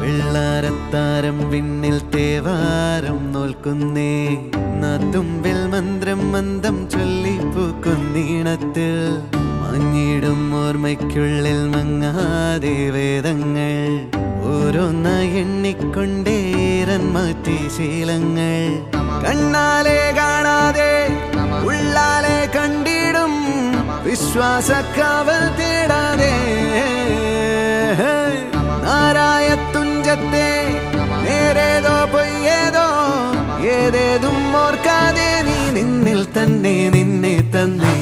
വെള്ളാരത്താരം വിണ്ണിൽ തേവാരം നോൽക്കുന്നേ നാത്തുമ്പിൽ മന്ത്രം മന്ദം ചൊല്ലിപ്പൂക്കുന്നീണത്തിൽ മങ്ങിടും ഓർമ്മയ്ക്കുള്ളിൽ മങ്ങാതെ വേദങ്ങൾ ഓരോന്നായി എണ്ണിക്കൊണ്ടേരൻ മാറ്റി ശീലങ്ങൾ കണ്ണാലെ കാണാതെ ഉള്ളാലെ കണ്ടിടും വിശ്വാസക്കാവൽ തേടാതെ നാരായ തുഞ്ചത്തെ നേരേതോ പൊയ്യേതോ ഏതേതും ഓർക്കാതെ നീ നിന്നിൽ തന്നെ നിന്നെ തന്നെ